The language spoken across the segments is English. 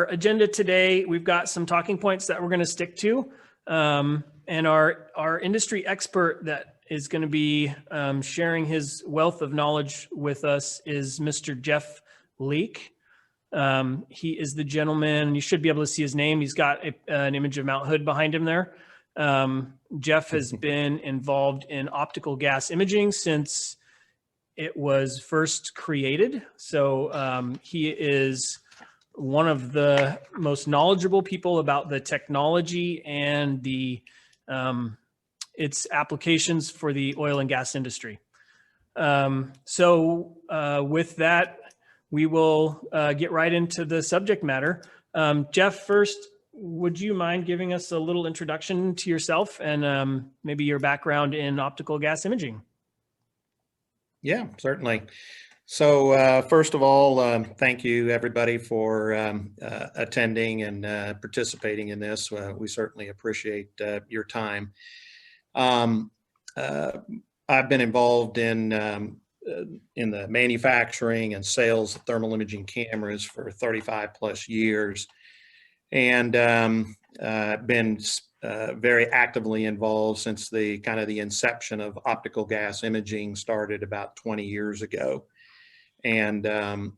our agenda today, we've got some talking points that we're going to stick to. And our industry expert that is going to be sharing his wealth of knowledge with us is Mr. Jeff Leake. He is the gentleman, you should be able to see his name. He's got an image of Mount Hood behind him there. Jeff has been involved in optical gas imaging since it was first created. So he is one of the most knowledgeable people about the technology and the its applications for the oil and gas industry. With that, we will get right into the subject matter. Jeff, first, would you mind giving us a little introduction to yourself and maybe your background in optical gas imaging? Yeah, certainly. So first of all, thank you everybody for attending and participating in this. We certainly appreciate your time. I've been involved in the manufacturing and sales of thermal imaging cameras for 35 plus years, and been very actively involved since the inception of optical gas imaging started about 20 years ago. And I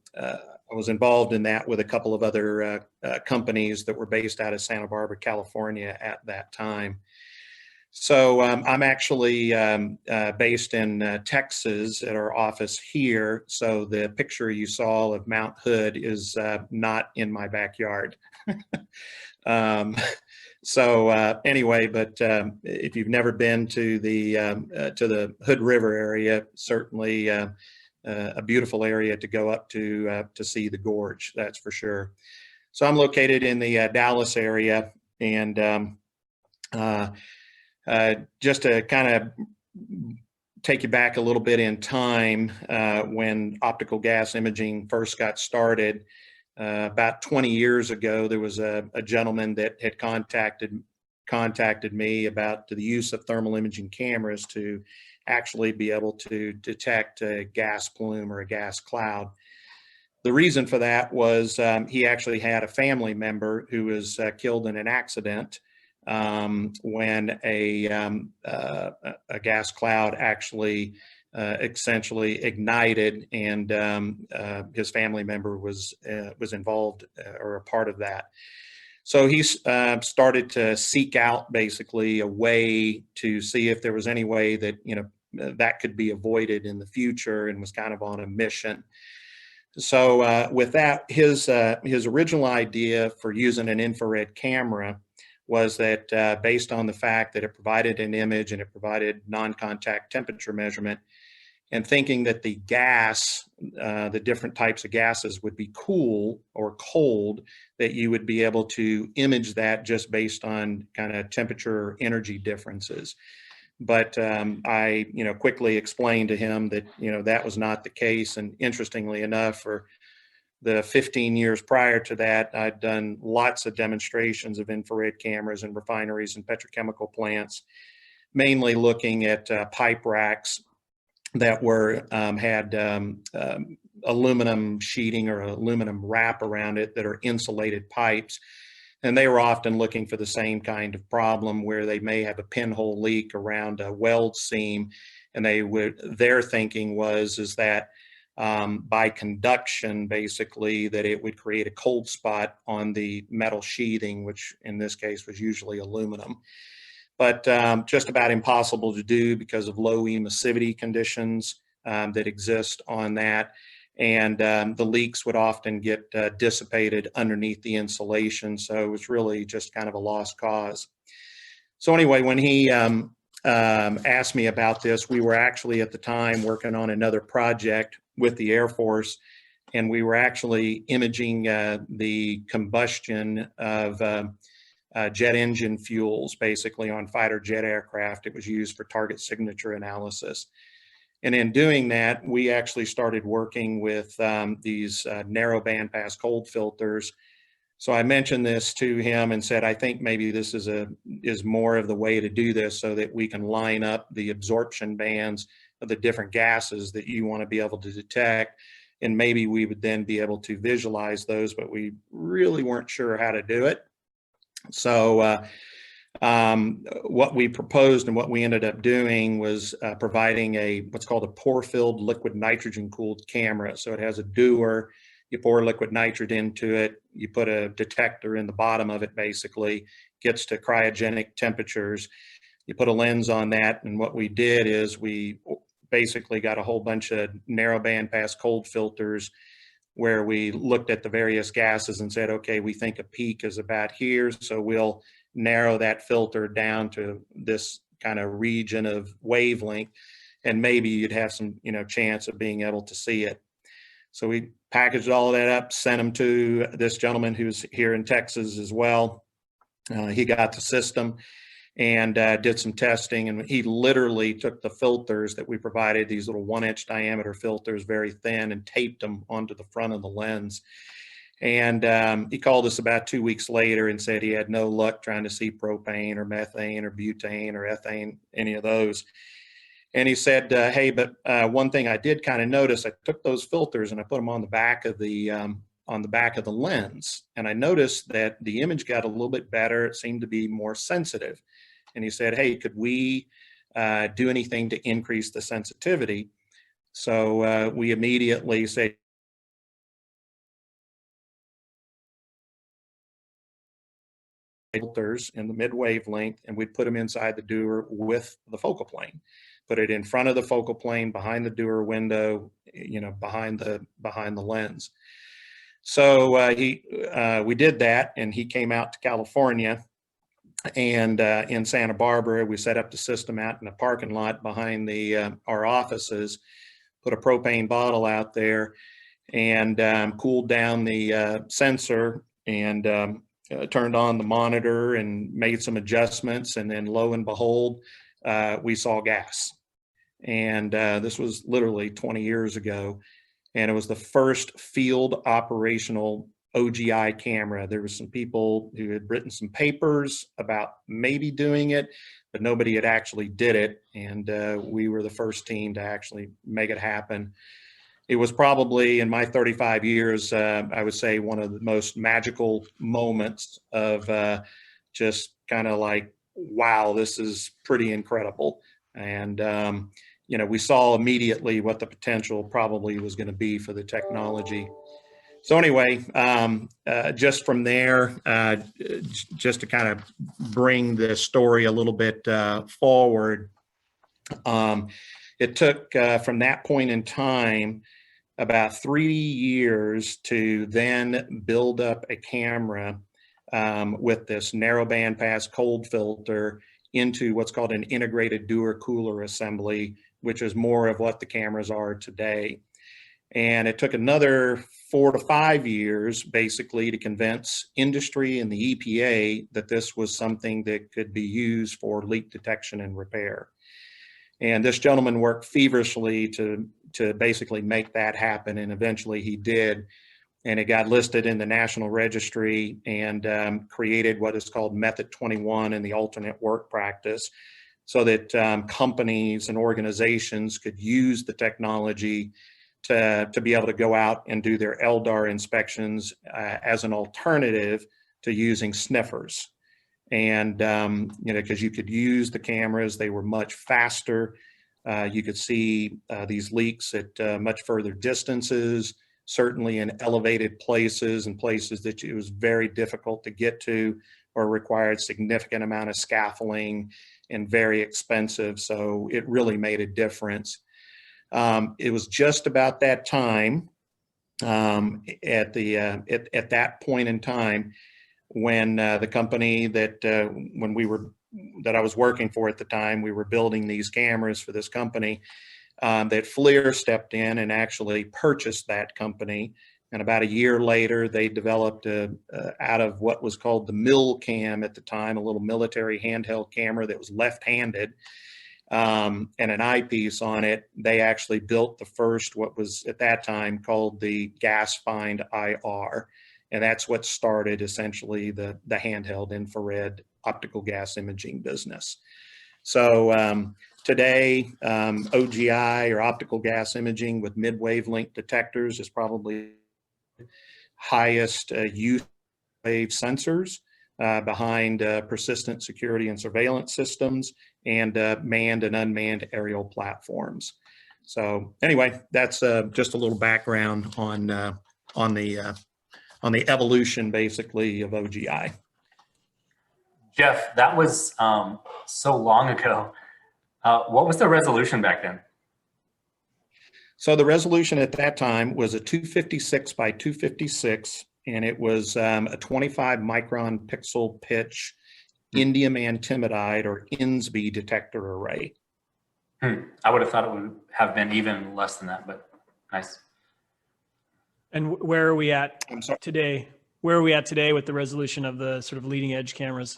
was involved in that with a couple of other companies that were based out of Santa Barbara, California at that time. So I'm actually based in Texas at our office here. So the picture you saw of Mount Hood is not in my backyard. Anyway, but if you've never been to the Hood River area, certainly a beautiful area to go up to see the gorge, that's for sure. So I'm located in the Dallas area, and just to kind of take you back a little bit in time, when optical gas imaging first got started, about 20 years ago, there was a gentleman that had contacted me about the use of thermal imaging cameras to actually be able to detect a gas plume or a gas cloud. The reason for that was he actually had a family member who was killed in an accident when a gas cloud actually essentially ignited, and his family member was involved or a part of that. So he started to seek out basically a way to see if there was any way that that could be avoided in the future, and was kind of on a mission. So with that, his original idea for using an infrared camera was that based on the fact that it provided an image and it provided non-contact temperature measurement, and thinking that the gas, the different types of gases would be cool or cold, that you would be able to image that just based on kind of temperature or energy differences. But I quickly explained to him that that was not the case. And interestingly enough, for the 15 years prior to that, I'd done lots of demonstrations of infrared cameras in refineries and petrochemical plants, mainly looking at pipe racks that were had aluminum sheeting or aluminum wrap around it that are insulated pipes. And they were often looking for the same kind of problem, where they may have a pinhole leak around a weld seam, and their thinking is that by conduction, basically, that it would create a cold spot on the metal sheathing, which in this case was usually aluminum. But just about impossible to do because of low emissivity conditions that exist on that. And the leaks would often get dissipated underneath the insulation. So it was really just kind of a lost cause. So anyway, when he asked me about this, we were actually at the time working on another project with the Air Force, and we were actually imaging the combustion of jet engine fuels, basically on fighter jet aircraft. It was used for target signature analysis. And in doing that, we actually started working with these narrow bandpass cold filters. So I mentioned this to him and said, I think maybe this is more of the way to do this, so that we can line up the absorption bands of the different gases that you want to be able to detect, and maybe we would then be able to visualize those, but we really weren't sure how to do it. So what we proposed and what we ended up doing was providing what's called a pore-filled liquid nitrogen cooled camera. So it has a dewar, you pour liquid nitrogen into it, you put a detector in the bottom of it, basically gets to cryogenic temperatures. You put a lens on that, and what we did is we basically got a whole bunch of narrow bandpass cold filters where we looked at the various gases and said, okay, we think a peak is about here, so we'll narrow that filter down to this kind of region of wavelength, and maybe you'd have some, chance of being able to see it. So we packaged all of that up, sent them to this gentleman who's here in Texas as well. He got the system and did some testing, and he literally took the filters that we provided, these little 1-inch diameter filters, very thin, and taped them onto the front of the lens. And he called us about 2 weeks later and said he had no luck trying to see propane or methane or butane or ethane, any of those. And he said, hey, but one thing I did kind of notice, I took those filters and I put them on the back of the lens, and I noticed that the image got a little bit better. It seemed to be more sensitive. And he said, hey, could we do anything to increase the sensitivity? So we immediately said, filters in the mid wavelength, and we'd put them inside the dewar with the focal plane. Put it in front of the focal plane, behind the dewar window, behind the lens. So we did that, and he came out to California, and in Santa Barbara, we set up the system out in a parking lot behind our offices, put a propane bottle out there, and cooled down the sensor, and turned on the monitor and made some adjustments, and then lo and behold, we saw gas. And this was literally 20 years ago, and it was the first field operational OGI camera. There were some people who had written some papers about maybe doing it, but nobody had actually did it, and we were the first team to actually make it happen. It was probably, in my 35 years, I would say one of the most magical moments of just kind of like, wow, this is pretty incredible. And, we saw immediately what the potential probably was going to be for the technology. So anyway, just from there, just to kind of bring the story a little bit forward, it took from that point in time about 3 years to then build up a camera with this narrow bandpass cold filter into what's called an integrated dewar cooler assembly, which is more of what the cameras are today. And it took another 4 to 5 years basically to convince industry and the EPA that this was something that could be used for leak detection and repair. And this gentleman worked feverishly to basically make that happen, and eventually he did. And it got listed in the National Registry and created what is called Method 21 in the alternate work practice, so that companies and organizations could use the technology to be able to go out and do their LDAR inspections as an alternative to using sniffers. And, because you could use the cameras, they were much faster. You could see these leaks at much further distances, certainly in elevated places and places that it was very difficult to get to or required significant amount of scaffolding and very expensive. So it really made a difference. It was just about that time, at that point in time, when the company that I was working for at the time, we were building these cameras for this company, that FLIR stepped in and actually purchased that company. And about a year later, they developed out of what was called the mill cam at the time, a little military handheld camera that was left-handed, and an eyepiece on it. They actually built the first, what was at that time called the Gas Find IR. And that's what started essentially the handheld infrared optical gas imaging business. So today, OGI or optical gas imaging with mid-wavelength detectors is probably highest use wave sensors behind persistent security and surveillance systems and manned and unmanned aerial platforms. So anyway, that's just a little background on the evolution, basically, of OGI. Jeff, that was so long ago. What was the resolution back then? So the resolution at that time was a 256 by 256, and it was a 25 micron pixel pitch indium antimonide or INSB detector array. I would have thought it would have been even less than that, but nice. And where are we at I'm sorry. today? Where are we at today with the resolution of the sort of leading edge cameras?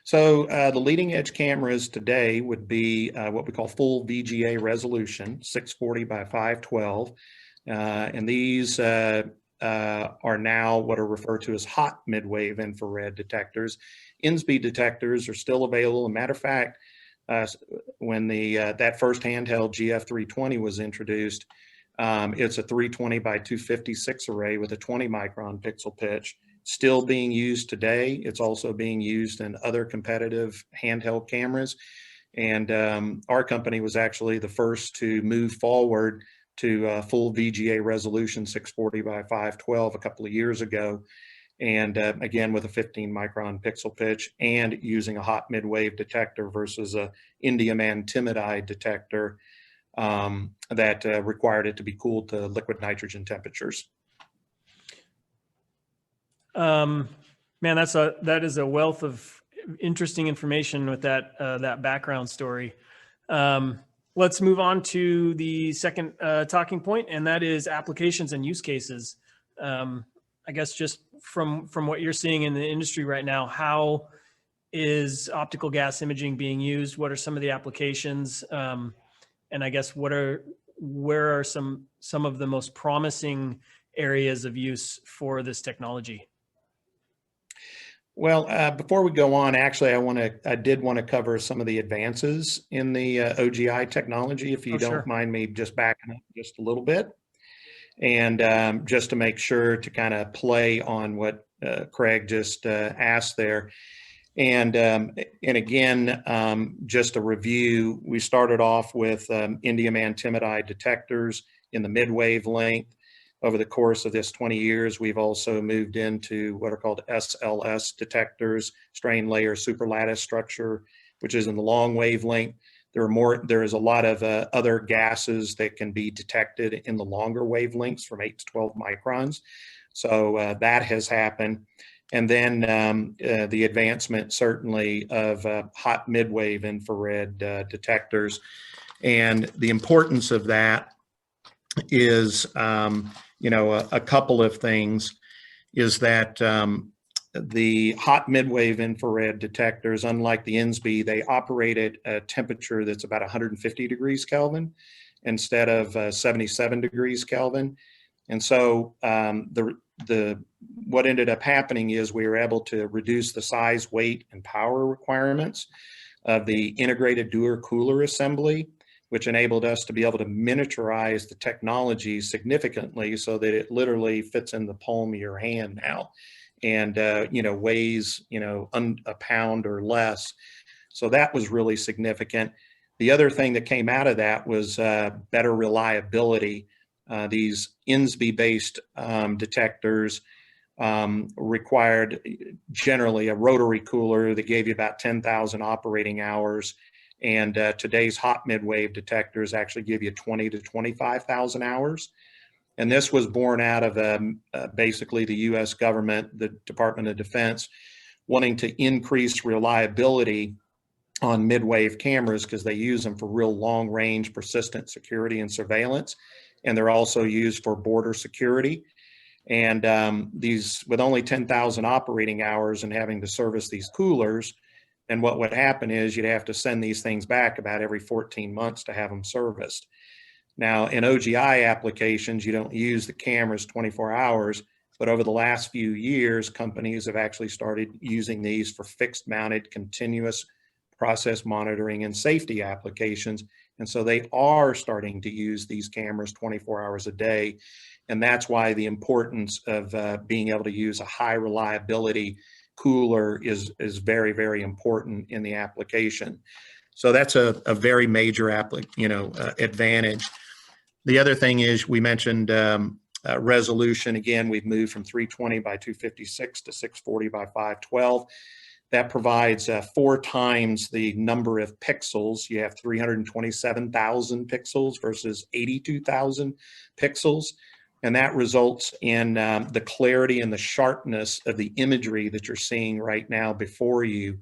So the leading edge cameras today would be what we call full VGA resolution, 640 by 512. And these are now what are referred to as hot midwave infrared detectors. INSB detectors are still available. As a matter of fact, when that first handheld GF320 was introduced, it's a 320 by 256 array with a 20 micron pixel pitch. Still being used today. It's also being used in other competitive handheld cameras. And our company was actually the first to move forward to full VGA resolution 640 by 512 a couple of years ago. And again, with a 15 micron pixel pitch and using a hot midwave detector versus a indium antimonide detector that required it to be cooled to liquid nitrogen temperatures. Man, that is a wealth of interesting information with that background story. Let's move on to the second talking point, and that is applications and use cases. I guess just from what you're seeing in the industry right now, how is optical gas imaging being used? What are some of the applications? And I guess where are some of the most promising areas of use for this technology? Well, before we go on, actually, I did want to cover some of the advances in the OGI technology, if you don't mind me just backing up just a little bit. And just to make sure to kind of play on what Craig just asked there. And again, just a review, we started off with indium antimonide detectors in the mid-wavelength. Over the course of this 20 years, we've also moved into what are called SLS detectors, strain layer superlattice structure, which is in the long wavelength. There is a lot of other gases that can be detected in the longer wavelengths from 8 to 12 microns. So that has happened. And then the advancement certainly of hot midwave infrared detectors. And the importance of that is, a couple of things is that the hot midwave infrared detectors, unlike the INSB, they operate at a temperature that's about 150 degrees Kelvin instead of 77 degrees Kelvin. And so what ended up happening is we were able to reduce the size, weight, and power requirements of the integrated Dewar cooler assembly, which enabled us to be able to miniaturize the technology significantly so that it literally fits in the palm of your hand now and, weighs, a pound or less. So that was really significant. The other thing that came out of that was better reliability. These INSB-based detectors required generally a rotary cooler that gave you about 10,000 operating hours. And today's hot midwave detectors actually give you 20 to 25,000 hours. And this was born out of basically the U.S. government, the Department of Defense, wanting to increase reliability on midwave cameras because they use them for real long range persistent security and surveillance. And they're also used for border security. And these, with only 10,000 operating hours and having to service these coolers, and what would happen is you'd have to send these things back about every 14 months to have them serviced. Now, in OGI applications, you don't use the cameras 24 hours, but over the last few years, companies have actually started using these for fixed mounted continuous process monitoring and safety applications. And so they are starting to use these cameras 24 hours a day. And that's why the importance of being able to use a high reliability cooler is very, very important in the application. So that's a very major advantage. The other thing is we mentioned resolution. Again, we've moved from 320 by 256 to 640 by 512. That provides 4 times the number of pixels. You have 327,000 pixels versus 82,000 pixels. And that results in the clarity and the sharpness of the imagery that you're seeing right now before you.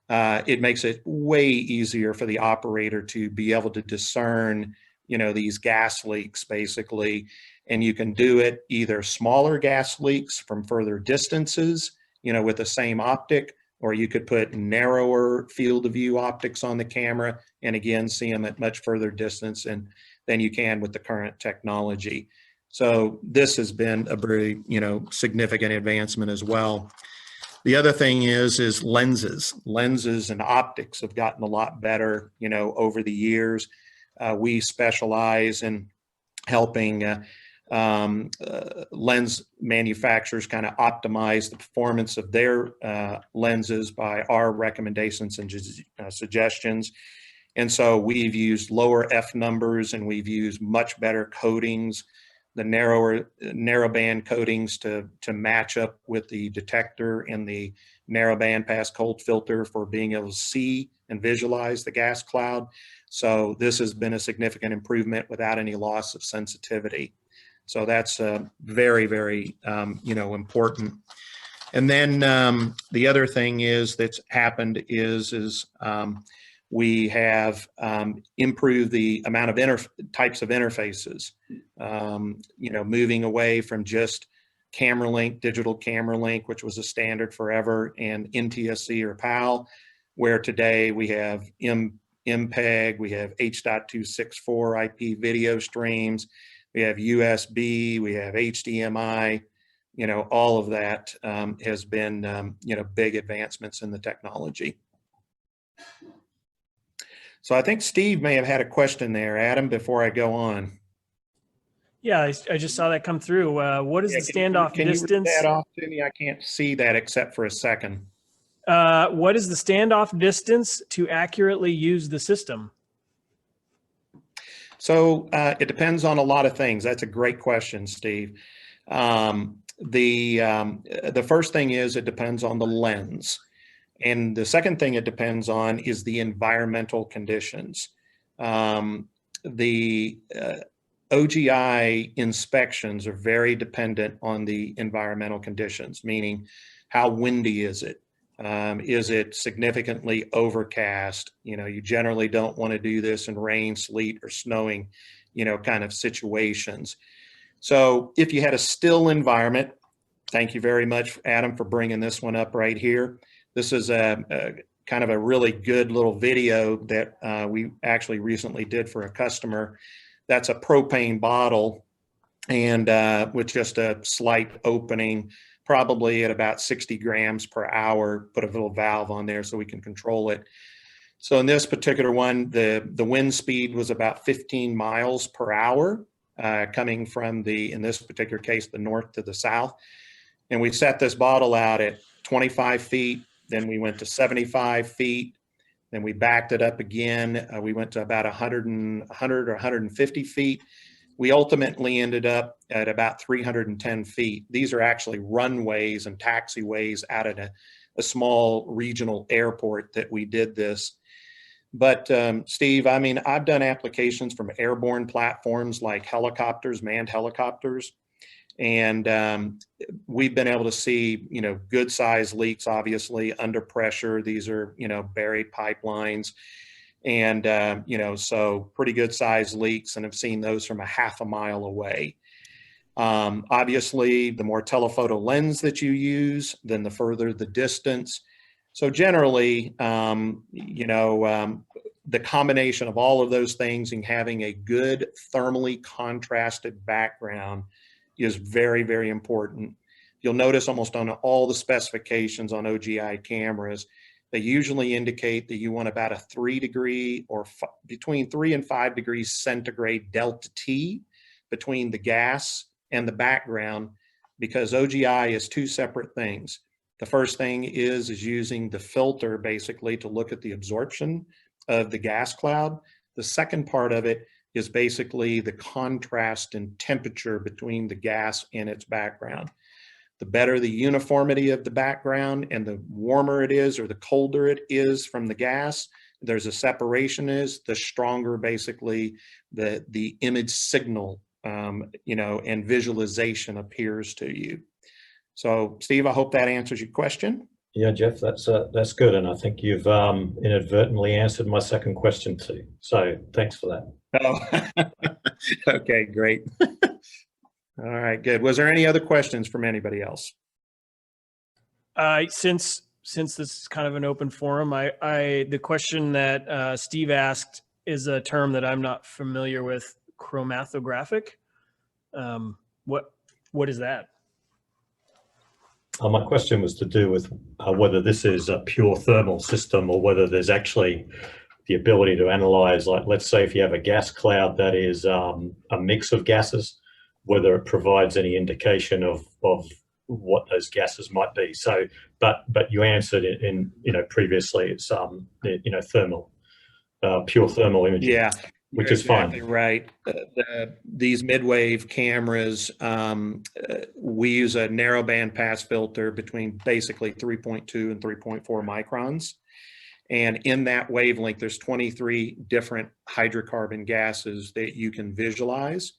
It makes it way easier for the operator to be able to discern, these gas leaks basically. And you can do it either smaller gas leaks from further distances, with the same optic, or you could put narrower field of view optics on the camera and again, see them at much further distance than you can with the current technology. So this has been a very, significant advancement as well. The other thing is lenses. Lenses and optics have gotten a lot better, over the years. We specialize in helping lens manufacturers kind of optimize the performance of their lenses by our recommendations and suggestions. And so we've used lower F numbers and we've used much better coatings, the narrow band coatings to match up with the detector and the narrow band pass cold filter for being able to see and visualize the gas cloud. So this has been a significant improvement without any loss of sensitivity. So that's very, very, important. And then the other thing that's happened is we have improved the amount of types of interfaces, moving away from just camera link, digital camera link, which was a standard forever, and NTSC or PAL, where today we have MPEG, we have H.264 IP video streams, we have USB, we have HDMI, all of that has been, big advancements in the technology. So I think Steve may have had a question there, Adam, before I go on. Yeah, I just saw that come through. What is the standoff distance? Can you read that off to me? I can't see that except for a second. What is the standoff distance to accurately use the system? So it depends on a lot of things. That's a great question, Steve. The first thing is it depends on the lens. And the second thing it depends on is the environmental conditions. The OGI inspections are very dependent on the environmental conditions, meaning how windy is it? Is it significantly overcast? You generally don't want to do this in rain, sleet, or snowing, kind of situations. So if you had a still environment, thank you very much, Adam, for bringing this one up right here. This is a kind of a really good little video that we actually recently did for a customer. That's a propane bottle and with just a slight opening, probably at about 60 grams per hour, put a little valve on there so we can control it. So in this particular one, the wind speed was about 15 miles per hour coming from in this particular case, the north to the south. And we set this bottle out at 25 feet, then we went to 75 feet, then we backed it up again. We went to about 100 or 150 feet. We ultimately ended up at about 310 feet. These are actually runways and taxiways out at a small regional airport that we did this. But Steve, I mean, I've done applications from airborne platforms like helicopters, manned helicopters. And we've been able to see, good size leaks, obviously under pressure. These are, buried pipelines and, so pretty good size leaks, and have seen those from a half a mile away. Obviously, the more telephoto lens that you use, then the further the distance. So generally, the combination of all of those things and having a good thermally contrasted background is very, very important. You'll notice almost on all the specifications on OGI cameras, They usually indicate that you want about a 3 degree or between 3 and 5 degrees centigrade delta T between the gas and the background, because OGI is two separate things. The first thing is using the filter basically to look at the absorption of the gas cloud. The second part of it is basically the contrast in temperature between the gas and its background. The better the uniformity of the background and the warmer it is or the colder it is from the gas, there's a separation is, the stronger basically the image signal, you know, and visualization appears to you. So Steve, I hope that answers your question. Yeah, Jeff, that's good. And I think you've inadvertently answered my second question too. So thanks for that. Oh, okay, great. All right, good. Was there any other questions from anybody else? Since this is kind of an open forum, the question that Steve asked is a term that I'm not familiar with, chromatographic. What is that? My question was to do with whether this is a pure thermal system or whether there's actually the ability to analyze, like, let's say if you have a gas cloud that is a mix of gases, whether it provides any indication of what those gases might be. So, but you answered it in, you know, previously, it's, you know, thermal, pure thermal imaging. Yeah. Which is exactly fine. Right. These mid-wave cameras, we use a narrow band pass filter between basically 3.2 and 3.4 microns. And in that wavelength, there's 23 different hydrocarbon gases that you can visualize,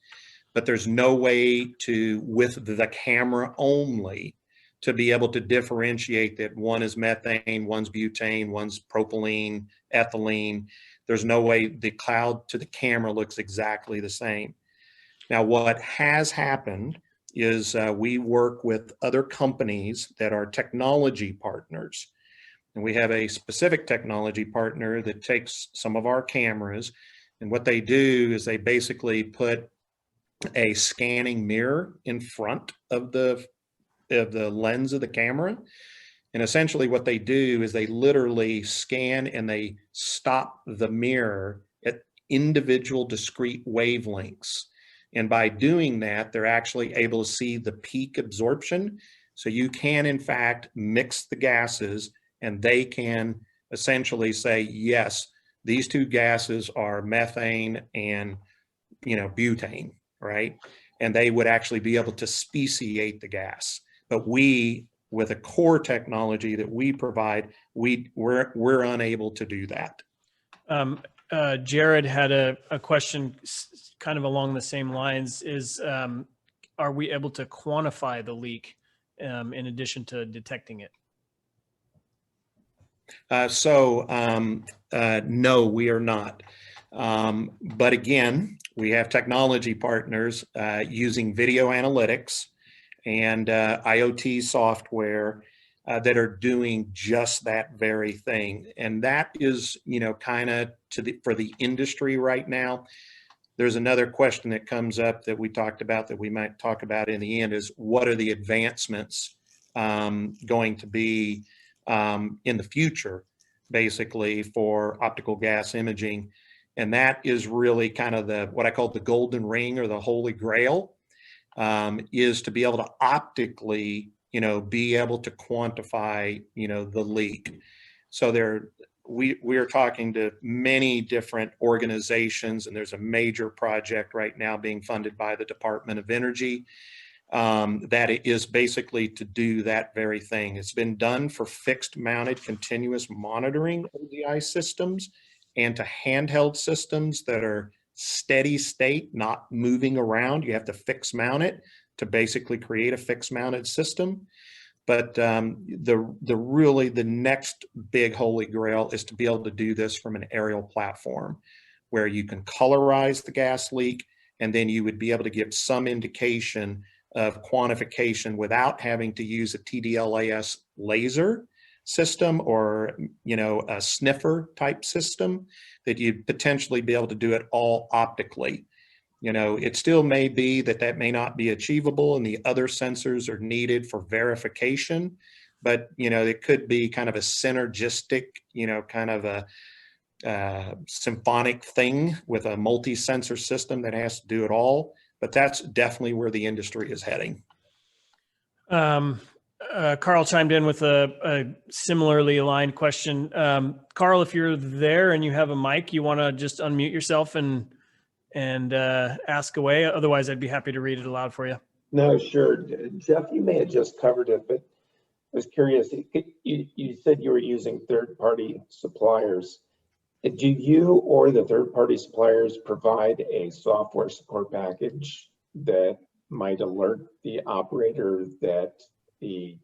but there's no way to, with the camera only, to be able to differentiate that one is methane, one's butane, one's propylene, ethylene. There's no way the cloud to the camera looks exactly the same. Now, what has happened is we work with other companies that are technology partners. And we have a specific technology partner that takes some of our cameras, and what they do is they basically put a scanning mirror in front of the lens of the camera. And essentially what they do is they literally scan and they stop the mirror at individual discrete wavelengths. And by doing that, they're actually able to see the peak absorption. So you can, in fact, mix the gases, and they can essentially say, yes, these two gases are methane and, you know, butane, right? And they would actually be able to speciate the gas. But we, with a core technology that we provide, we're unable to do that. Jared had a question kind of along the same lines, is are we able to quantify the leak in addition to detecting it? No, we are not. But again, we have technology partners using video analytics and IoT software that are doing just that very thing. And that is, you know, kind of for the industry right now. There's another question that comes up that we talked about that we might talk about in the end, is what are the advancements going to be in the future, basically, for optical gas imaging. And that is really kind of what I call the golden ring, or the holy grail, is to be able to optically, you know, be able to quantify, you know, the leak. So we are talking to many different organizations, and there's a major project right now being funded by the Department of Energy that it is basically to do that very thing. It's been done for fixed mounted continuous monitoring OGI systems and to handheld systems that are steady state, not moving around. You have to fix mount it to basically create a fixed mounted system. But the next big holy grail is to be able to do this from an aerial platform where you can colorize the gas leak, and then you would be able to give some indication of quantification without having to use a TDLAS laser system or, you know, a sniffer type system, that you'd potentially be able to do it all optically. You know, it still may be that may not be achievable, and the other sensors are needed for verification. but, it could be kind of a synergistic, kind of a symphonic thing with a multi-sensor system that has to do it all. But that's definitely where the industry is heading. Carl chimed in with a similarly aligned question. Carl, if you're there and you have a mic, you want to just unmute yourself and ask away. Otherwise, I'd be happy to read it aloud for you. No, sure. Jeff, you may have just covered it, but I was curious. You said you were using third-party suppliers. Do you or the third-party suppliers provide a software support package that might alert the operator that the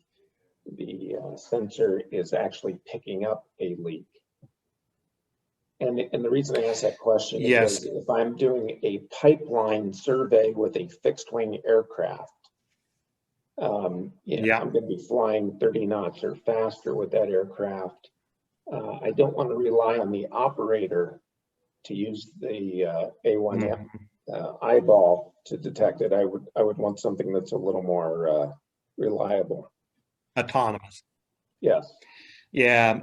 sensor is actually picking up a leak? And the reason I ask that question is Yes. because if I'm doing a pipeline survey with a fixed wing aircraft, Yeah. I'm going to be flying 30 knots or faster with that aircraft. I don't want to rely on the operator to use the A1M eyeball to detect it. I would want something that's a little more reliable. Autonomous. Yes. Yeah,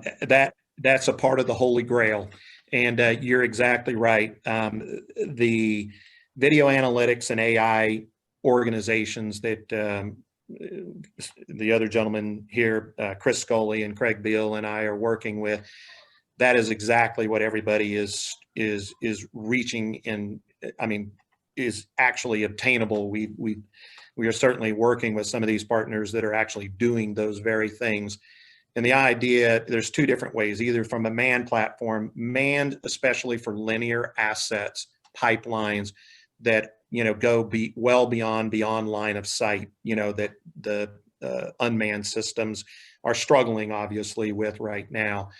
that's a part of the Holy Grail. And you're exactly right. The video analytics and AI organizations that the other gentleman here, Chris Scully and Craig Beal and I are working with, that is exactly what everybody is reaching in. I mean, is actually obtainable. We are certainly working with some of these partners that are actually doing those very things. And the idea, there's two different ways, either from a manned platform, manned especially for linear assets, pipelines that, go well beyond line of sight, that the unmanned systems are struggling obviously with right now.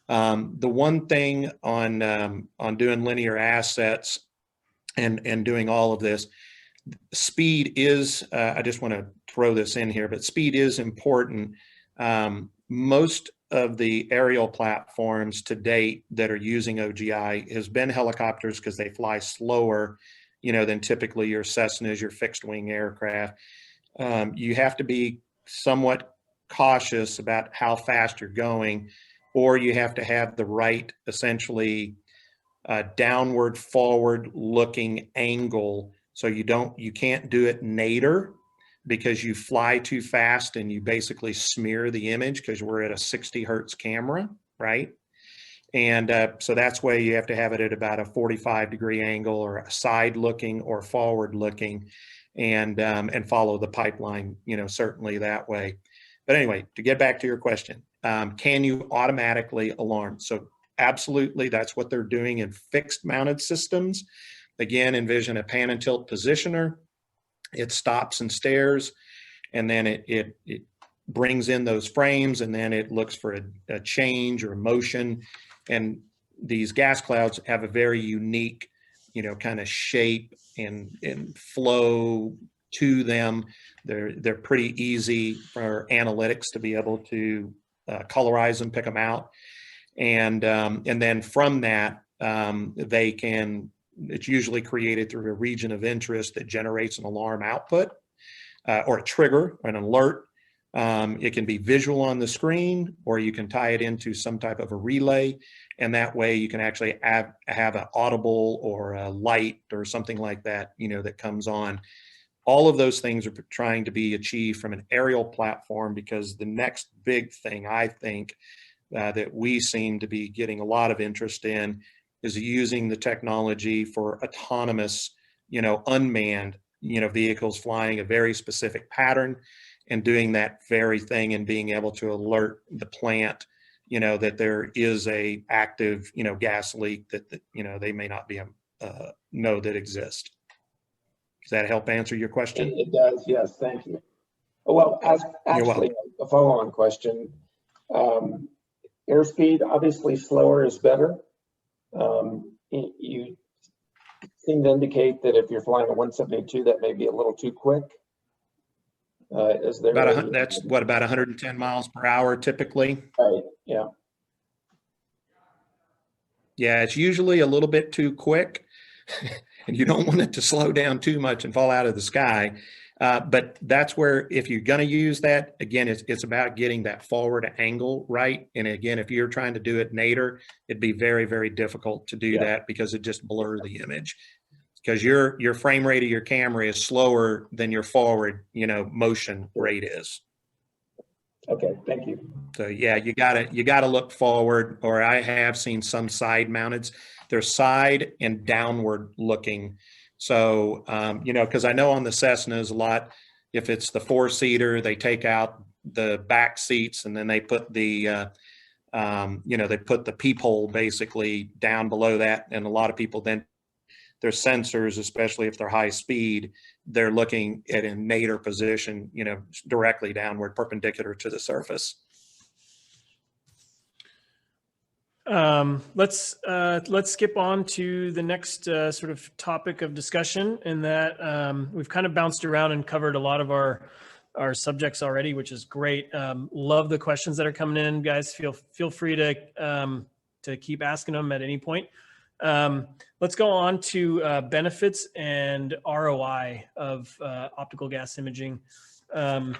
The one thing on doing linear assets and doing all of this, speed is, I just want to throw this in here, but speed is important. Most of the aerial platforms to date that are using OGI has been helicopters because they fly slower, than typically your Cessnas, your fixed wing aircraft. You have to be somewhat cautious about how fast you're going, or you have to have the right, essentially, downward, forward looking angle. So you can't do it nadir, because you fly too fast and you basically smear the image because we're at a 60 hertz camera, right? And so that's why you have to have it at about a 45-degree angle, or a side looking or forward looking, and follow the pipeline, certainly that way. But anyway, to get back to your question, can you automatically alarm? So absolutely, that's what they're doing in fixed mounted systems. Again, envision a pan and tilt positioner. It stops and stares, and then it brings in those frames, and then it looks for a change or a motion. And these gas clouds have a very unique, kind of shape and flow to them. They're pretty easy for analytics to be able to colorize them, pick them out, and then from that they can. It's usually created through a region of interest that generates an alarm output or a trigger, an alert. It can be visual on the screen, or you can tie it into some type of a relay, and that way you can actually have an audible or a light or something like that, that comes on. All of those things are trying to be achieved from an aerial platform, because the next big thing, I think, that we seem to be getting a lot of interest in is using the technology for autonomous, unmanned, vehicles flying a very specific pattern and doing that very thing, and being able to alert the plant, that there is a active, gas leak that they may not be know that exists. Does that help answer your question? It does, yes, thank you. Well, actually, a follow-on question. Airspeed, obviously slower is better. You seem to indicate that if you're flying a 172, that may be a little too quick. Is there that's what, about 110 miles per hour typically? Right, yeah. Yeah, it's usually a little bit too quick, and you don't want it to slow down too much and fall out of the sky. But that's where, if you're going to use that, again, it's about getting that forward angle right. And again, if you're trying to do it nadir, it'd be very, very difficult to do that because it just blurs the image. Because your frame rate of your camera is slower than your forward, motion rate is. Okay, thank you. So yeah, you gotta look forward, or I have seen some side mounted. They're side and downward looking. So, because I know on the Cessnas a lot, if it's the 4-seater, they take out the back seats and then they put the, they put the peephole basically down below that. And a lot of people then, their sensors, especially if they're high speed, they're looking at a nadir position, directly downward, perpendicular to the surface. Let's skip on to the next sort of topic of discussion, in that we've kind of bounced around and covered a lot of our subjects already, which is great. Love the questions that are coming in, guys. Feel free to keep asking them at any point. Let's go on to benefits and ROI of optical gas imaging. I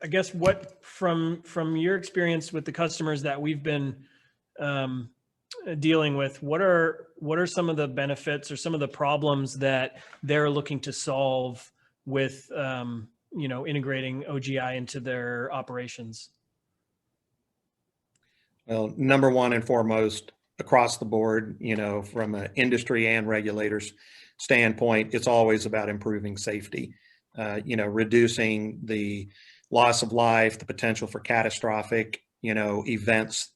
guess from your experience with the customers that we've been dealing with, what are some of the benefits or some of the problems that they're looking to solve with integrating OGI into their operations? Well, number one and foremost, across the board, from an industry and regulators standpoint, it's always about improving safety, reducing the loss of life, the potential for catastrophic, events.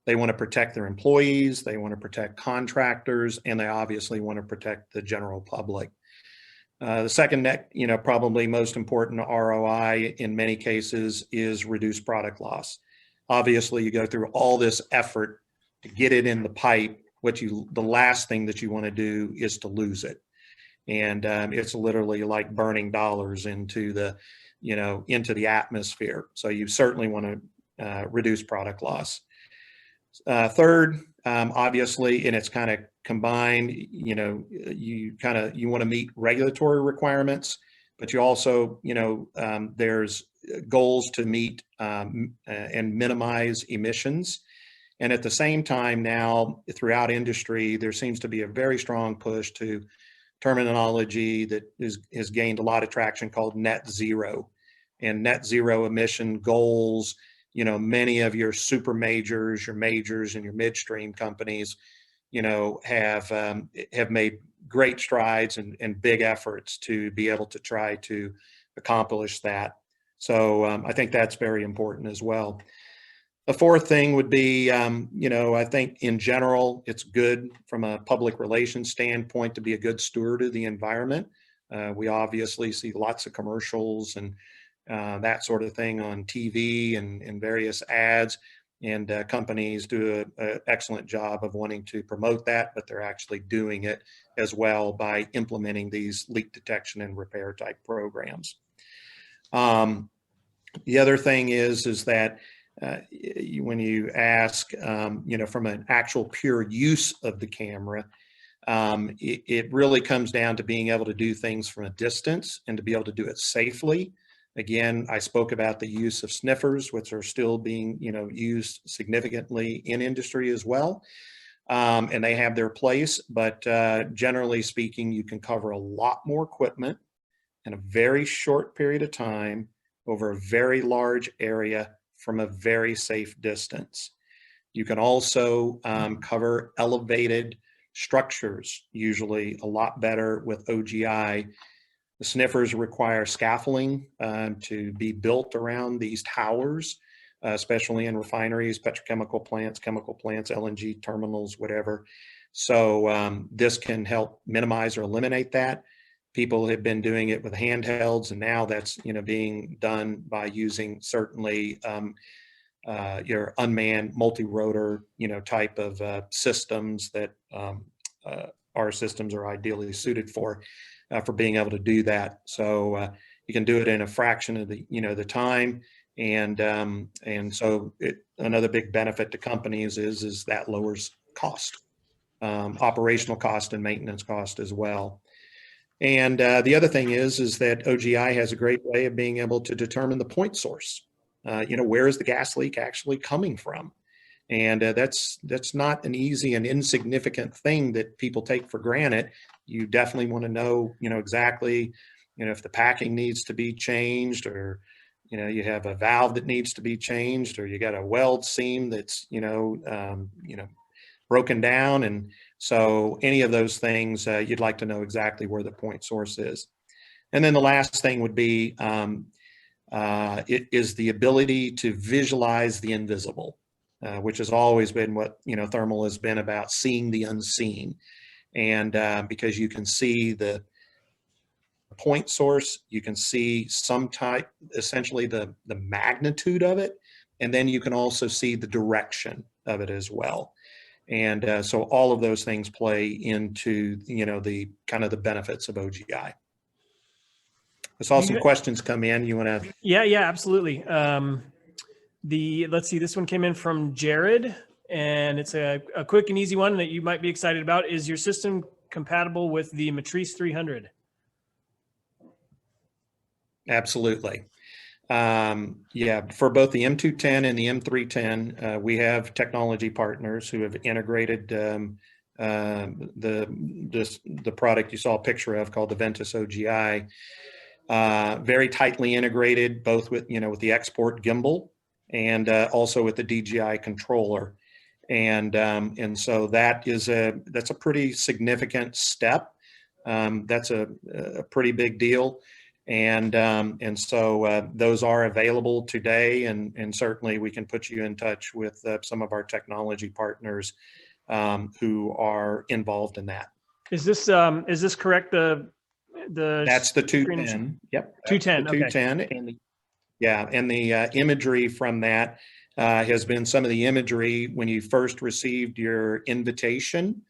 They want to protect their employees, they want to protect contractors, and they obviously want to protect the general public. The second, probably most important ROI in many cases is reduced product loss. Obviously, you go through all this effort to get it in the pipe. The last thing that you want to do is to lose it. And it's literally like burning dollars into the atmosphere. So you certainly want to reduce product loss. Third, obviously, and it's kind of combined, you want to meet regulatory requirements, but you also, there's goals to meet and minimize emissions. And at the same time now, throughout industry, there seems to be a very strong push to terminology that has gained a lot of traction called net zero. And net zero emission goals, many of your super majors, your majors, and your midstream companies, have made great strides and big efforts to be able to try to accomplish that. So I think that's very important as well. The fourth thing would be, I think in general, it's good from a public relations standpoint to be a good steward of the environment. We obviously see lots of commercials and that sort of thing on TV and various ads, and companies do an excellent job of wanting to promote that, but they're actually doing it as well by implementing these leak detection and repair type programs. The other thing is that when you ask, from an actual pure use of the camera, it really comes down to being able to do things from a distance and to be able to do it safely. Again, I spoke about the use of sniffers, which are still being, used significantly in industry as well. And they have their place, but generally speaking, you can cover a lot more equipment in a very short period of time over a very large area from a very safe distance. You can also cover elevated structures, usually a lot better with OGI. The sniffers require scaffolding to be built around these towers, especially in refineries, petrochemical plants, chemical plants, LNG terminals, whatever. So this can help minimize or eliminate that. People have been doing it with handhelds, and now that's being done by using certainly your unmanned multi-rotor type of systems that our systems are ideally suited for being able to do that. So you can do it in a fraction of the time, and so another big benefit to companies is that lowers cost, operational cost and maintenance cost as well. And the other thing is that OGI has a great way of being able to determine the point source. Where is the gas leak actually coming from? And that's not an easy and insignificant thing that people take for granted. You definitely want to know, exactly, if the packing needs to be changed, or, you have a valve that needs to be changed, or you got a weld seam that's, broken down. And so any of those things, you'd like to know exactly where the point source is. And then the last thing would be, it is the ability to visualize the invisible, which has always been what, thermal has been about, seeing the unseen. And because you can see the point source, you can see essentially the magnitude of it, and then you can also see the direction of it as well. And so all of those things play into, the kind of the benefits of OGI. I saw some questions come in. You want to? Yeah, absolutely. Let's see, this one came in from Jared, and it's a quick and easy one that you might be excited about. Is your system compatible with the Matrice 300? Absolutely. For both the M210 and the M310, we have technology partners who have integrated the product you saw a picture of, called the Ventus OGI, very tightly integrated, both with with the export gimbal and also with the DJI controller, and so that's a pretty significant step. That's a pretty big deal. And so those are available today, and certainly we can put you in touch with some of our technology partners who are involved in that. Is this correct? That's the 210. Yep. 210. 210. Okay. And the imagery from that has been some of the imagery when you first received your invitation.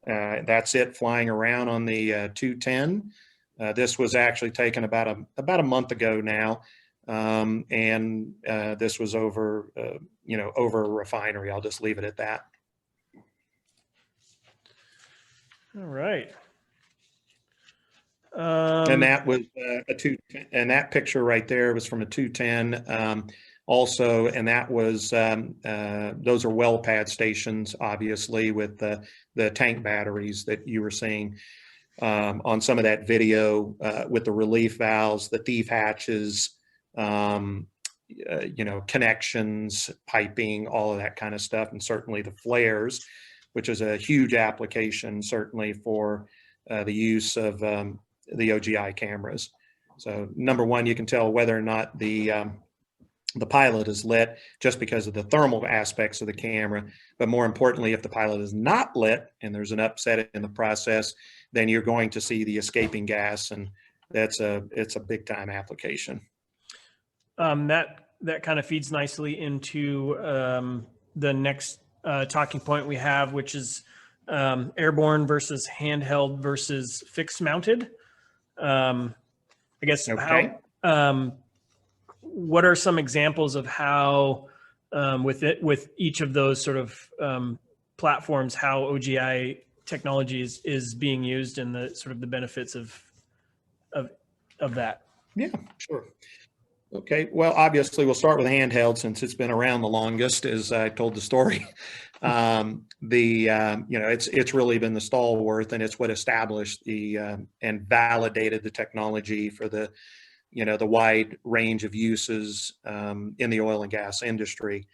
That's it flying around on the 210. This was actually taken about a month ago now, and this was over over a refinery. I'll just leave it at that. All right. And that was a 210, and that picture right there was from a 210 also, and that was those are well pad stations, obviously, with the tank batteries that you were seeing on some of that video, with the relief valves, the thief hatches, connections, piping, all of that kind of stuff, and certainly the flares, which is a huge application, certainly for the use of the OGI cameras. So number one, you can tell whether or not the pilot is lit just because of the thermal aspects of the camera. But more importantly, if the pilot is not lit and there's an upset in the process, then you're going to see the escaping gas, and it's a big time application. That kind of feeds nicely into the next talking point we have, which is airborne versus handheld versus fixed mounted. I guess okay. What are some examples of how with each of those sort of platforms, how OGI technology is being used, and the sort of the benefits of that? Yeah, sure. Okay, well, obviously we'll start with handheld since it's been around the longest, as I told the story. It's really been the stalwart, and it's what established and validated the technology for the wide range of uses in the oil and gas industry.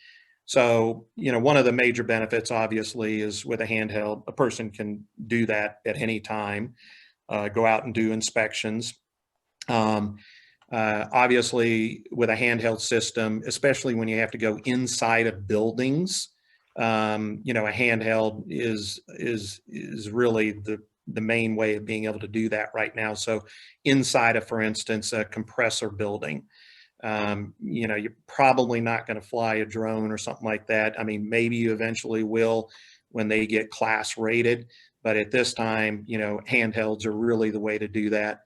So, one of the major benefits, obviously, is with a handheld, a person can do that at any time, go out and do inspections. Obviously, with a handheld system, especially when you have to go inside of buildings, a handheld is really the main way of being able to do that right now. So inside of, for instance, a compressor building, you're probably not going to fly a drone or something like that. I mean, maybe you eventually will when they get class rated, but at this time, handhelds are really the way to do that.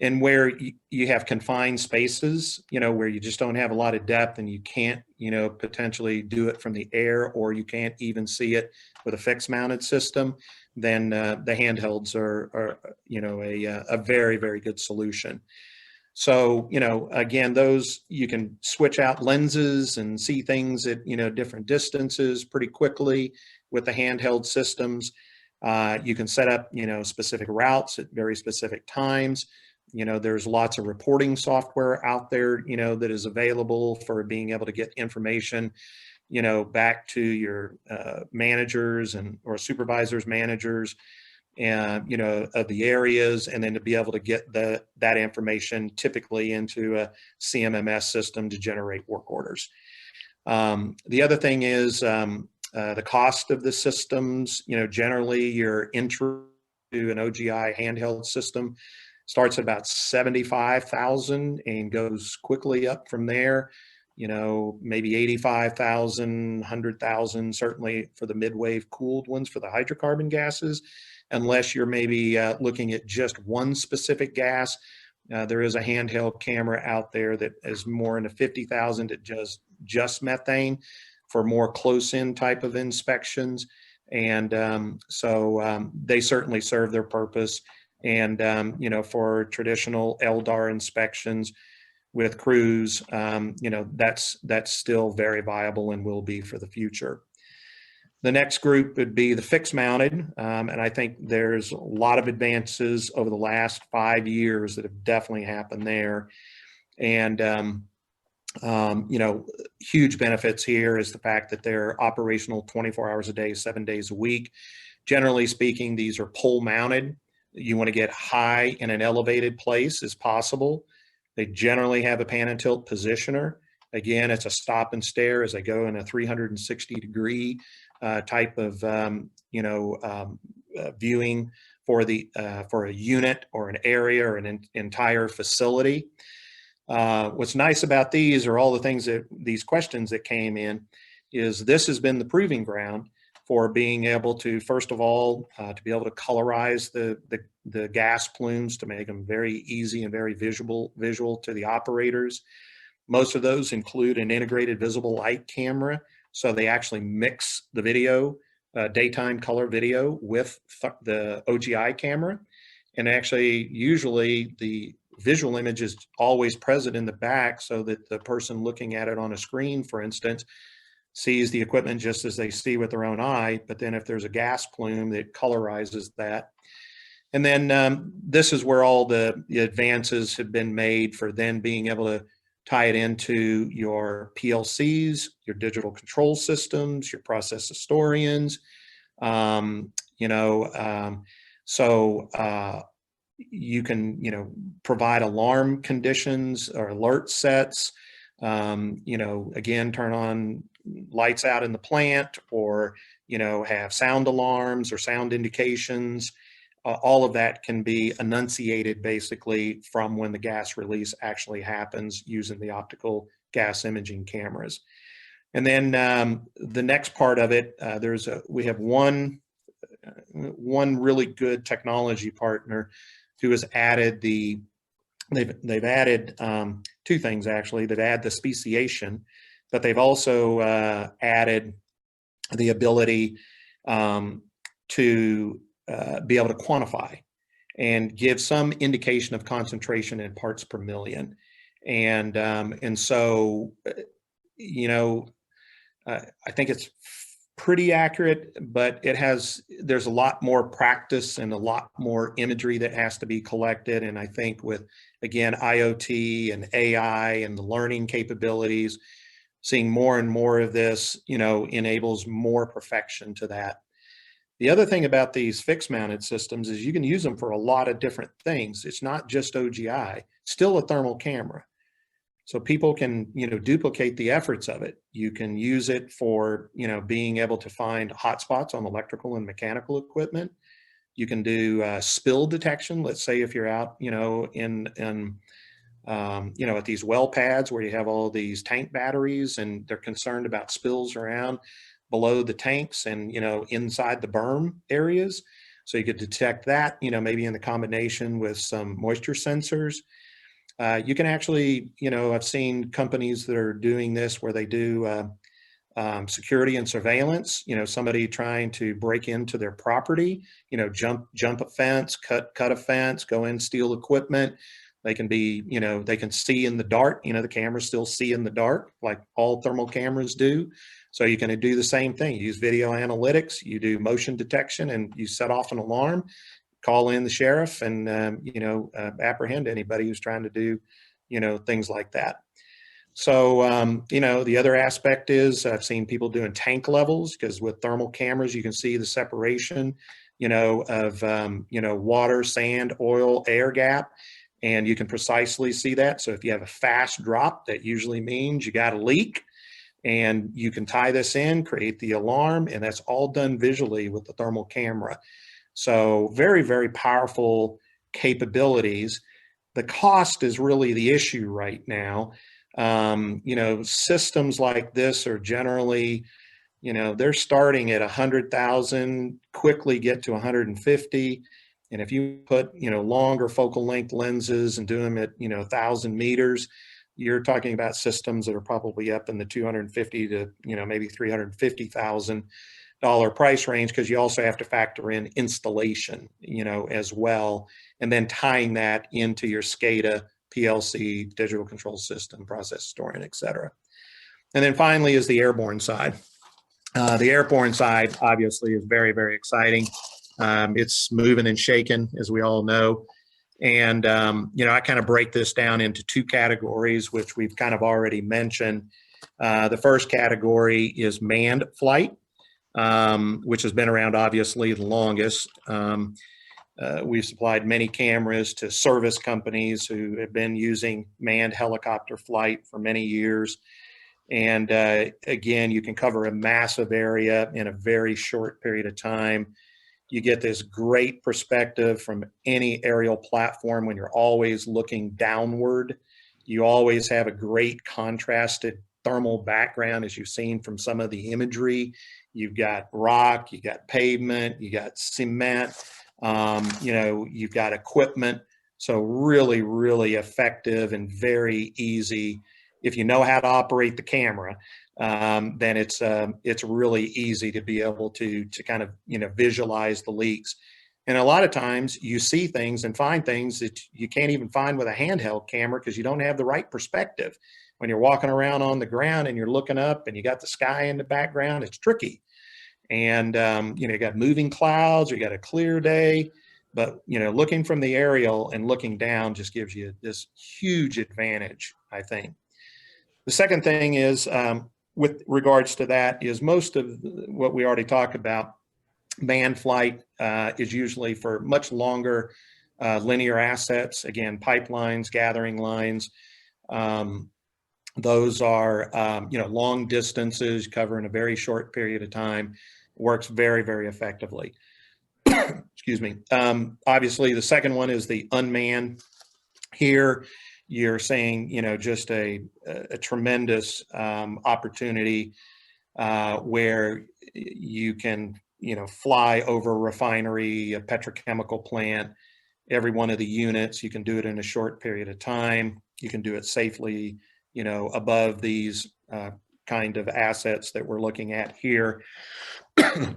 And where you have confined spaces, where you just don't have a lot of depth and you can't, potentially do it from the air, or you can't even see it with a fixed mounted system, then the handhelds are you know, a very, very good solution. So, you know, again, those, you can switch out lenses and see things at, you know, different distances pretty quickly with the handheld systems. You can set up, you know, specific routes at very specific times. You know, there's lots of reporting software out there, you know, that is available for being able to get information, you know, back to your managers or supervisors, managers, and, you know, of the areas, and then to be able to get that information typically into a CMMS system to generate work orders. The other thing is the cost of the systems. You know, generally your entry to an OGI handheld system starts at about $75,000 and goes quickly up from there. You know, maybe $85,000, $100,000, certainly for the mid-wave cooled ones for the hydrocarbon gases, unless you're maybe looking at just one specific gas. There is a handheld camera out there that is more in the $50,000 that just methane for more close-in type of inspections. And so they certainly serve their purpose. And, you know, for traditional LDAR inspections with crews, you know, that's still very viable and will be for the future. The next group would be the fixed mounted. And I think there's a lot of advances over the last 5 years that have definitely happened there. And, you know, huge benefits here is the fact that they're operational 24 hours a day, 7 days a week. Generally speaking, these are pole mounted. You want to get high in an elevated place as possible. They generally have a pan and tilt positioner. Again, it's a stop and stare as they go in a 360-degree type of you know, viewing for a unit or an area or an entire facility. What's nice about these, or all the things that these questions that came in, is this has been the proving ground for being able to, first of all, to be able to colorize the gas plumes to make them very easy and very visual to the operators. Most of those include an integrated visible light camera, so they actually mix the video, daytime color video, with the OGI camera. And actually, usually the visual image is always present in the back, so that the person looking at it on a screen, for instance, sees the equipment just as they see with their own eye. But then if there's a gas plume, it colorizes that. And then this is where all the advances have been made for then being able to tie it into your PLCs, your digital control systems, your process historians. You know, so you can, you know, provide alarm conditions or alert sets. You know, again, turn on lights out in the plant, or, you know, have sound alarms or sound indications. All of that can be enunciated basically from when the gas release actually happens using the optical gas imaging cameras. And then the next part of it, we have one really good technology partner who has added they've added two things actually. They've added the speciation, but they've also added the ability to be able to quantify and give some indication of concentration in parts per million. And so, you know, I think it's pretty accurate, but there's a lot more practice and a lot more imagery that has to be collected. And I think with, again, IoT and AI and the learning capabilities, seeing more and more of this, you know, enables more perfection to that. The other thing about these fixed mounted systems is you can use them for a lot of different things. It's not just OGI, it's still a thermal camera. So people can, you know, duplicate the efforts of it. You can use it for, you know, being able to find hotspots on electrical and mechanical equipment. You can do spill detection. Let's say if you're out, you know, in you know, at these well pads where you have all these tank batteries and they're concerned about spills around below the tanks and, you know, inside the berm areas. So you could detect that, you know, maybe in the combination with some moisture sensors. You can actually, you know, I've seen companies that are doing this where they do security and surveillance, somebody trying to break into their property, jump a fence, cut a fence, go in, steal equipment. They can be, they can see in the dark, the cameras still see in the dark like all thermal cameras do. So you can do the same thing. You use video analytics, you do motion detection, and you set off an alarm, call in the sheriff, and, apprehend anybody who's trying to do, things like that. So, the other aspect is I've seen people doing tank levels, because with thermal cameras, you can see the separation, of, water, sand, oil, air gap, and you can precisely see that. So if you have a fast drop, that usually means you got a leak, and you can tie this in, create the alarm, and that's all done visually with the thermal camera. So very, very powerful capabilities. The cost is really the issue right now. Systems like this are generally, they're starting at 100,000, quickly get to 150. And if you put, longer focal length lenses and do them at, 1,000 meters, you're talking about systems that are probably up in the 250 to, maybe $350,000 price range, because you also have to factor in installation, as well, and then tying that into your SCADA, PLC, digital control system, process historian, et cetera. And then finally is the airborne side. The airborne side obviously is very, very exciting. It's moving and shaking, as we all know. And, I kind of break this down into two categories, which we've kind of already mentioned. The first category is manned flight, which has been around obviously the longest. We've supplied many cameras to service companies who have been using manned helicopter flight for many years. And again, you can cover a massive area in a very short period of time. You get this great perspective from any aerial platform when you're always looking downward. You always have a great contrasted thermal background, as you've seen from some of the imagery. You've got rock, you got pavement, you got cement, you've got equipment. So really, really effective and very easy. If you know how to operate the camera, then it's really easy to be able to kind of, visualize the leaks. And a lot of times you see things and find things that you can't even find with a handheld camera, because you don't have the right perspective. When you're walking around on the ground and you're looking up and you got the sky in the background, it's tricky. And, you got moving clouds, or you got a clear day, but, looking from the aerial and looking down just gives you this huge advantage, I think. The second thing is, with regards to that, is most of what we already talked about. Manned flight is usually for much longer linear assets. Again, pipelines, gathering lines. Those are, long distances covered in a very short period of time. Works very, very effectively. Excuse me. Obviously, the second one is the unmanned. Here, you're saying, just a tremendous opportunity where you can, fly over a refinery, a petrochemical plant, every one of the units. You can do it in a short period of time. You can do it safely, above these kind of assets that we're looking at here.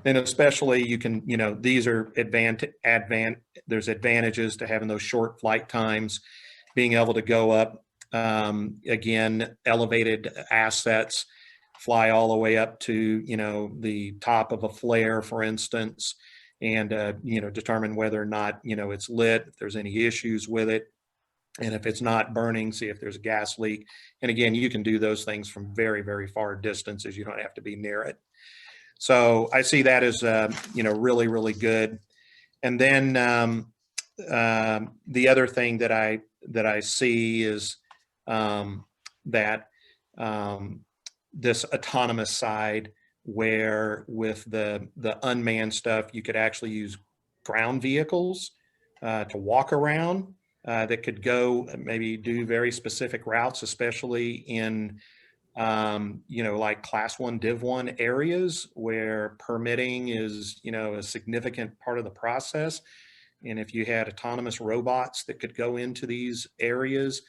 And especially you can, these are there's advantages to having those short flight times, being able to go up, again, elevated assets, fly all the way up to, the top of a flare, for instance, and, determine whether or not, it's lit, if there's any issues with it. And if it's not burning, see if there's a gas leak. And again, you can do those things from very, very far distances. You don't have to be near it. So I see that as, really, really good. And then the other thing that I see is that this autonomous side, where with the unmanned stuff, you could actually use ground vehicles to walk around. That could go maybe do very specific routes, especially in, like class 1, div 1 areas where permitting is, a significant part of the process. And if you had autonomous robots that could go into these areas,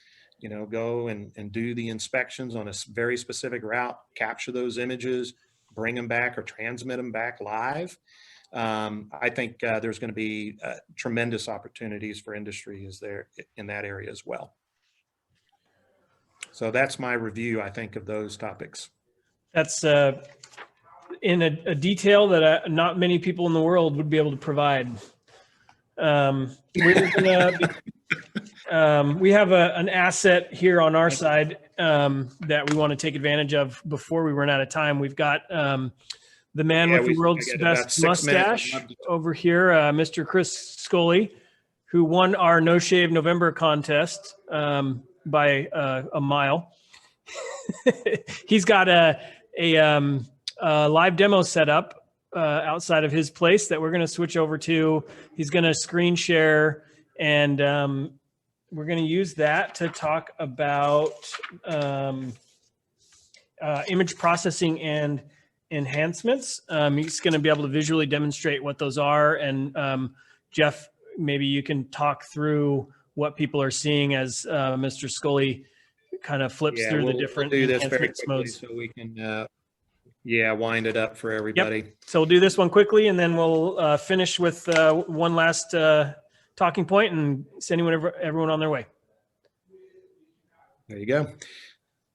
you know, go and do the inspections on a very specific route, capture those images, bring them back or transmit them back live. I think there's going to be tremendous opportunities for industry in that area as well. So that's my review, I think, of those topics. That's in a detail that not many people in the world would be able to provide. We're gonna we have an asset here on our side that we want to take advantage of before we run out of time. We've got the man with the world's I got about best 6 minutes. mustache over here, Mr. Chris Scully, who won our No Shave November contest by a mile. He's got a live demo set up outside of his place that we're going to switch over to. He's going to screen share, and we're going to use that to talk about image processing and enhancements. He's going to be able to visually demonstrate what those are. And Jeff, maybe you can talk through what people are seeing as Mr. Scully kind of flips through the different we'll do this very enhancements quickly modes. so we can wind it up for everybody. Yep. So we'll do this one quickly, and then we'll finish with one last talking point and sending everyone on their way. There you go.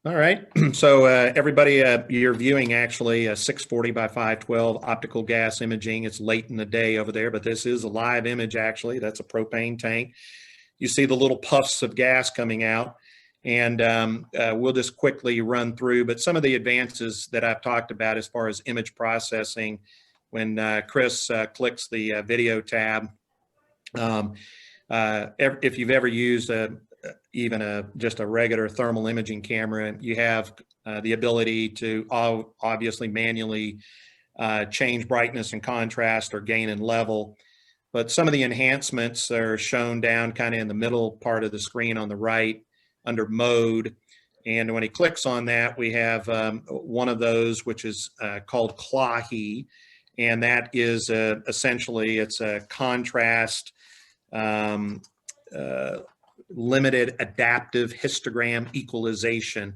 All right. So everybody, you're viewing actually a 640 by 512 optical gas imaging. It's late in the day over there, but this is a live image actually. That's a propane tank. You see the little puffs of gas coming out. And we'll just quickly run through, but some of the advances that I've talked about as far as image processing, when Chris clicks the video tab, if you've ever used just a regular thermal imaging camera, you have the ability to obviously manually change brightness and contrast or gain and level. But some of the enhancements are shown down kind of in the middle part of the screen on the right, under mode. And when he clicks on that, we have one of those, which is called CLAHI. And that is essentially, it's a contrast limited adaptive histogram equalization,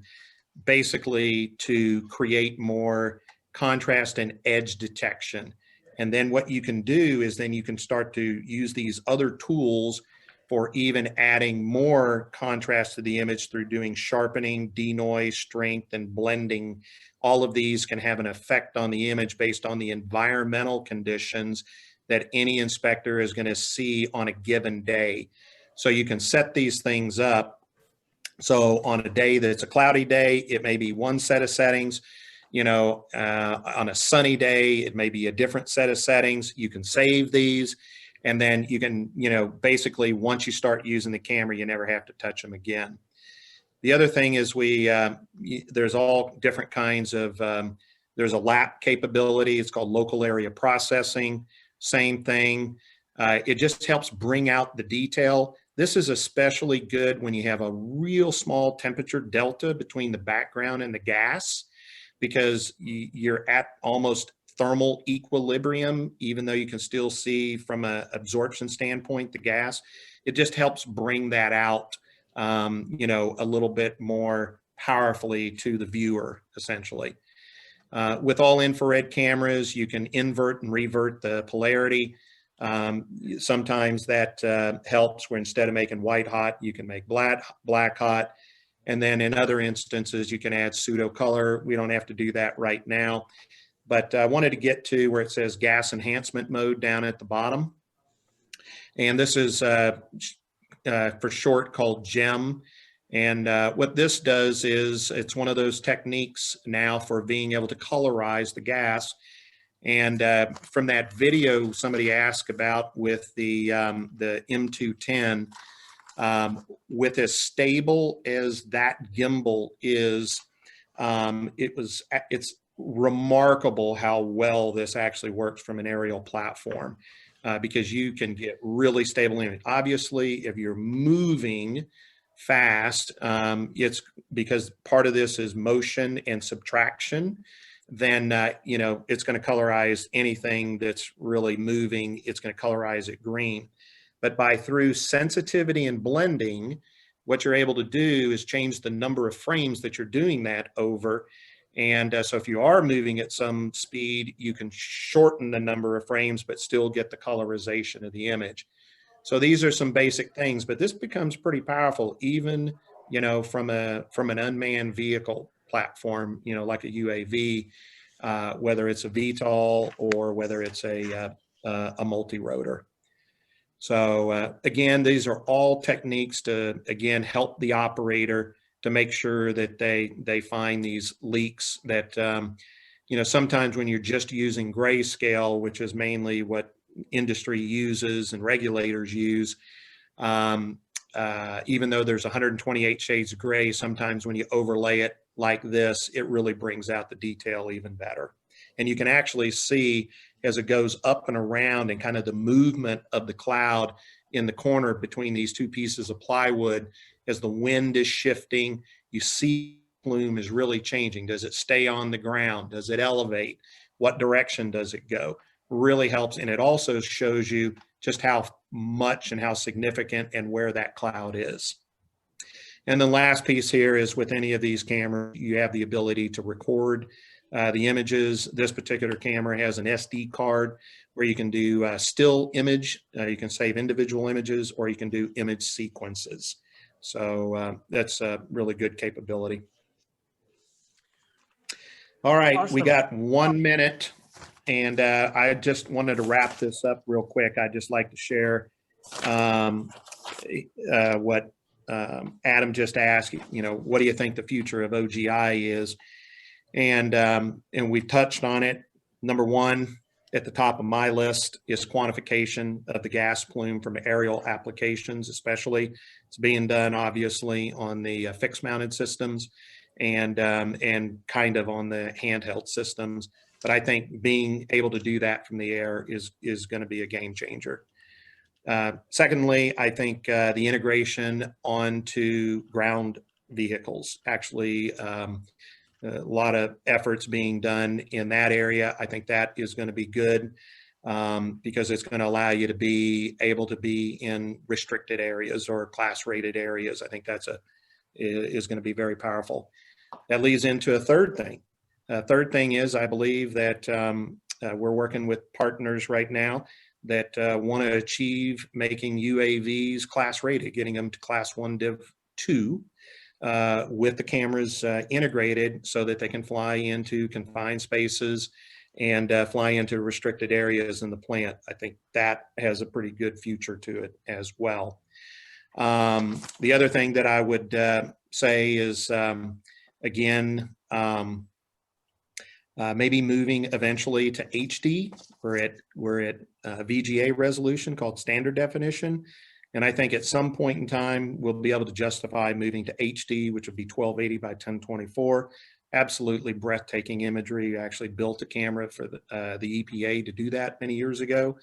basically to create more contrast and edge detection. And then what you can do is then you can start to use these other tools for even adding more contrast to the image through doing sharpening, denoise, strength, and blending. All of these can have an effect on the image based on the environmental conditions that any inspector is going to see on a given day. So you can set these things up. So on a day that's a cloudy day, it may be one set of settings. You know, on a sunny day, it may be a different set of settings. You can save these. And then you can, you know, basically once you start using the camera, you never have to touch them again. The other thing is there's all different kinds of, there's a LAP capability. It's called local area processing. Same thing. It just helps bring out the detail. This is especially good when you have a real small temperature delta between the background and the gas, because you're at almost thermal equilibrium, even though you can still see from an absorption standpoint the gas. It just helps bring that out, you know, a little bit more powerfully to the viewer, essentially. With all infrared cameras, you can invert and revert the polarity. Sometimes that helps, where instead of making white hot, you can make black hot. And then in other instances, you can add pseudo color. We don't have to do that right now. But I wanted to get to where it says gas enhancement mode down at the bottom. And this is for short called GEM. And what this does is it's one of those techniques now for being able to colorize the gas. And from that video somebody asked about with the M210, with as stable as that gimbal is, it's remarkable how well this actually works from an aerial platform, because you can get really stable image. Obviously, if you're moving fast, it's because part of this is motion and subtraction, then you know, it's going to colorize anything that's really moving. It's going to colorize it green. But through sensitivity and blending, what you're able to do is change the number of frames that you're doing that over. And so if you are moving at some speed, you can shorten the number of frames, but still get the colorization of the image. So these are some basic things, but this becomes pretty powerful, even, you know, from an unmanned vehicle platform, you know, like a UAV, whether it's a VTOL or whether it's a multi-rotor. So again, these are all techniques to, again, help the operator to make sure that they find these leaks that, you know, sometimes when you're just using grayscale, which is mainly what industry uses and regulators use, even though there's 128 shades of gray, sometimes when you overlay it like this, it really brings out the detail even better. And you can actually see as it goes up and around and kind of the movement of the cloud in the corner between these two pieces of plywood, as the wind is shifting, you see plume is really changing. Does it stay on the ground? Does it elevate? What direction does it go? Really helps. And it also shows you just how much and how significant and where that cloud is. And the last piece here is with any of these cameras, you have the ability to record the images. This particular camera has an SD card where you can do still image, you can save individual images, or you can do image sequences. So that's a really good capability. All right, Awesome. we got 1 minute, and I just wanted to wrap this up real quick. I'd just like to share what Adam just asked. You know, what do you think the future of OGI is? And we touched on it. Number one at the top of my list is quantification of the gas plume from aerial applications, especially. It's being done obviously on the fixed mounted systems and kind of on the handheld systems. But I think being able to do that from the air is going to be a game changer. Secondly, I think the integration onto ground vehicles, actually a lot of efforts being done in that area. I think that is going to be good because it's going to allow you to be able to be in restricted areas or class rated areas. I think that's is going to be very powerful. That leads into a third thing. Third thing is I believe that we're working with partners right now that want to achieve making UAVs class rated, getting them to class 1 Div 2. With the cameras integrated so that they can fly into confined spaces and fly into restricted areas in the plant. I think that has a pretty good future to it as well. The other thing that I would say is, again, maybe moving eventually to HD. We're at VGA resolution called standard definition. And I think at some point in time, we'll be able to justify moving to HD, which would be 1280 by 1024. Absolutely breathtaking imagery. I actually built a camera for the EPA to do that many years ago.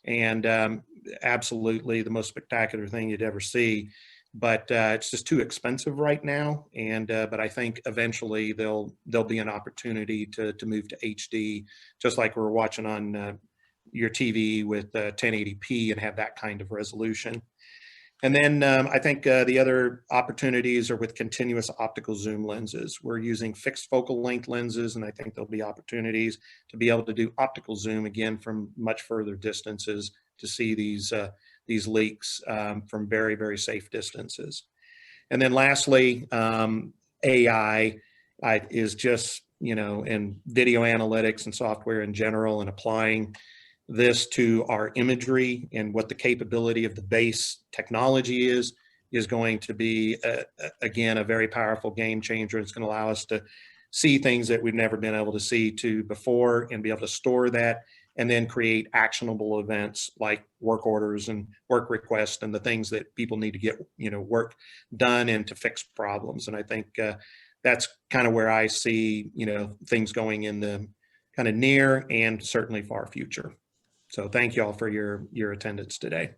And absolutely the most spectacular thing you'd ever see. But it's just too expensive right now. And but I think eventually there'll be an opportunity to move to HD, just like we're watching on your TV with 1080p and have that kind of resolution. And then I think the other opportunities are with continuous optical zoom lenses. We're using fixed focal length lenses, and I think there'll be opportunities to be able to do optical zoom again from much further distances to see these leaks from very, very safe distances. And then lastly, AI is just, you know, in video analytics and software in general, and applying this to our imagery and what the capability of the base technology is going to be, again, a very powerful game changer. It's going to allow us to see things that we've never been able to see before and be able to store that and then create actionable events like work orders and work requests and the things that people need to get, you know, work done and to fix problems. And I think that's kind of where I see, you know, things going in the kind of near and certainly far future. So thank you all for your attendance today.